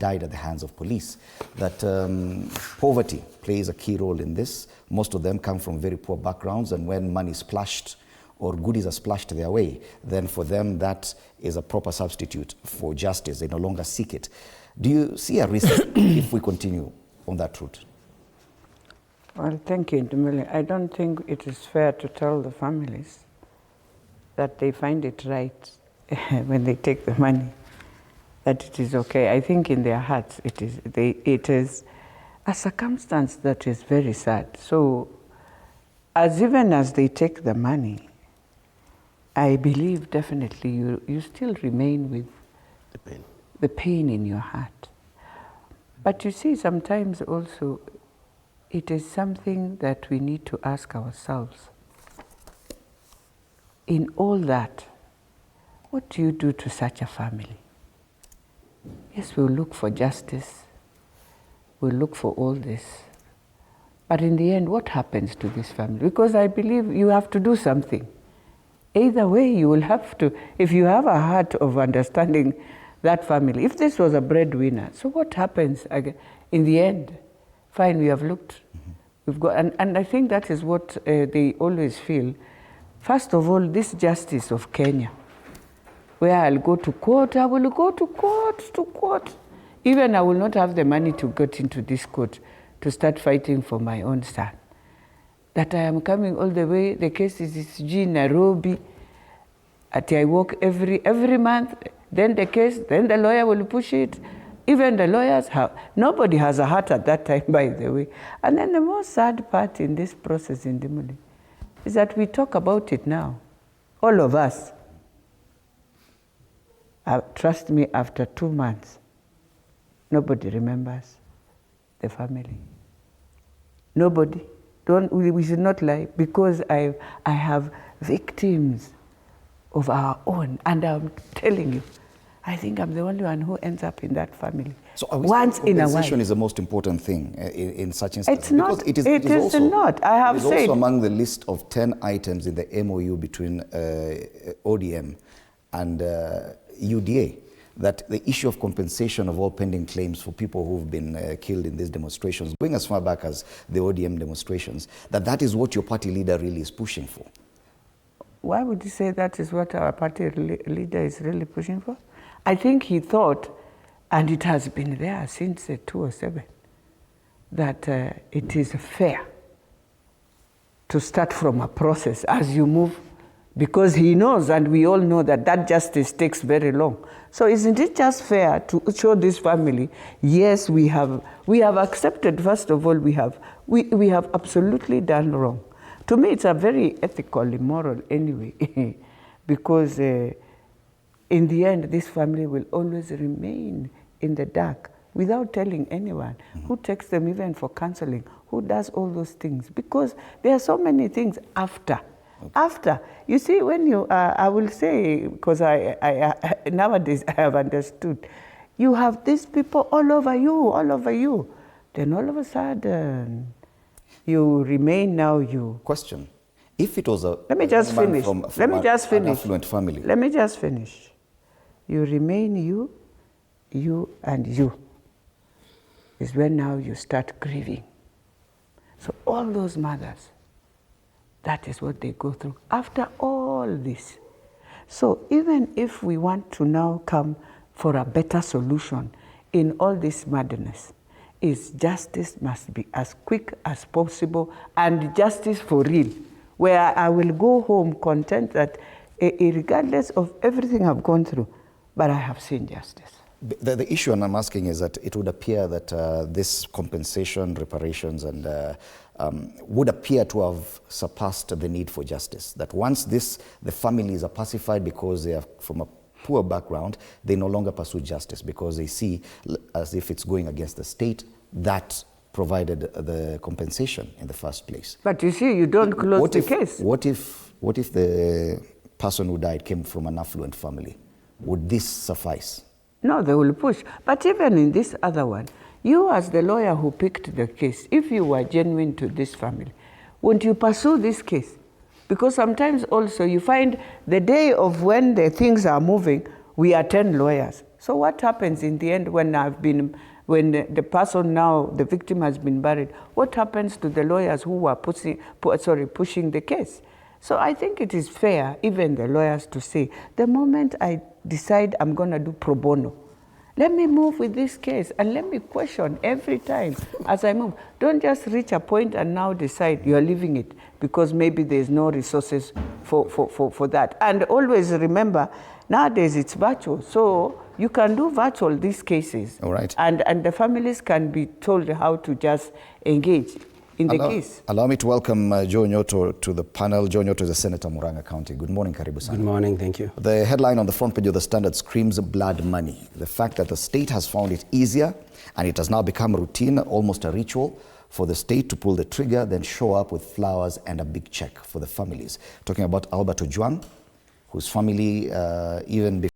died at the hands of police. That poverty plays a key role in this. Most of them come from very poor backgrounds, and when money is splashed or goodies are splashed their way, then for them that is a proper substitute for justice. They no longer seek it. Do you see a risk if we continue on that route? Well, thank you, Ndumile. I don't think it is fair to tell the families that they find it right when they take the money, that it is okay. I think in their hearts it is a circumstance that is very sad. So even as they take the money, I believe definitely you still remain with the pain in your heart. But you see, sometimes also it is something that we need to ask ourselves. In all that, what do you do to such a family? Yes, we'll look for justice. We'll look for all this. But in the end, what happens to this family? Because I believe you have to do something. Either way, you will have to, if you have a heart of understanding that family, if this was a breadwinner, so what happens in the end? Fine, we have looked, we've got, and I think that is what they always feel. First of all, this justice of Kenya, where I'll go to court, I will go to court. Even I will not have the money to get into this court to start fighting for my own son. That I am coming all the way, the case is in Nairobi, I work every month, then the case, then the lawyer will push it. Even the lawyers nobody has a heart at that time, by the way. And then the most sad part in this process in Dimuli is that we talk about it now, all of us. Trust me, after 2 months, nobody remembers the family. Nobody. We should not lie, because I have victims of our own, and I'm telling you, I think I'm the only one who ends up in that family. So once in a while. Compensation is the most important thing in such instances. It's not. It is not. I have said. It's also among the list of 10 items in the MOU between ODM and UDA, that the issue of compensation of all pending claims for people who've been killed in these demonstrations, going as far back as the ODM demonstrations, that is what your party leader really is pushing for. Why would you say that is what our party leader is really pushing for? I think he thought, and it has been there since 2007, that it is fair to start from a process as you move, because he knows, and we all know, that justice takes very long. So isn't it just fair to show this family, yes, we have accepted, first of all, we have absolutely done wrong. To me, it's a very ethical, immoral anyway, because in the end, this family will always remain in the dark without telling anyone. Who takes them even for counseling? Who does all those things? Because there are so many things after. Okay. After. You see, when you, I will say, because I nowadays I have understood, you have these people all over you. Then all of a sudden, you remain now you. Question. If it was a Let me just finish. From an affluent family. Let me just finish. You remain you and you. Is when now you start grieving. So all those mothers, that is what they go through after all this. So even if we want to now come for a better solution in all this madness, is justice must be as quick as possible, and justice for real, where I will go home content that regardless of everything I've gone through, but I have seen justice. The issue, and I'm asking, is that it would appear that this compensation, reparations, and would appear to have surpassed the need for justice. That once the families are pacified because they are from a poor background, they no longer pursue justice because they see as if it's going against the state that provided the compensation in the first place. But you see, you don't close the case. What if the person who died came from an affluent family? Would this suffice? No, they will push. But even in this other one, you as the lawyer who picked the case, if you were genuine to this family, won't you pursue this case? Because sometimes also you find the day of when the things are moving, we are 10 lawyers. So what happens in the end when the person now, the victim has been buried, what happens to the lawyers who are pushing the case? So I think it is fair, even the lawyers, to say, the moment I decide I'm going to do pro bono, let me move with this case and let me question every time as I move. Don't just reach a point and now decide you're leaving it because maybe there's no resources for that. And always remember, nowadays it's virtual, so you can do virtual these cases. All right. And the families can be told how to just engage in the case. Allow me to welcome Joe Nyoto to the panel. Joe Nyoto is a senator, Murang'a County. Good morning, karibu sana. Good morning, thank you. The headline on the front page of the Standard screams blood money. The fact that the state has found it easier and it has now become routine, almost a ritual, for the state to pull the trigger, then show up with flowers and a big check for the families. Talking about Albert Ojwang, whose family, even before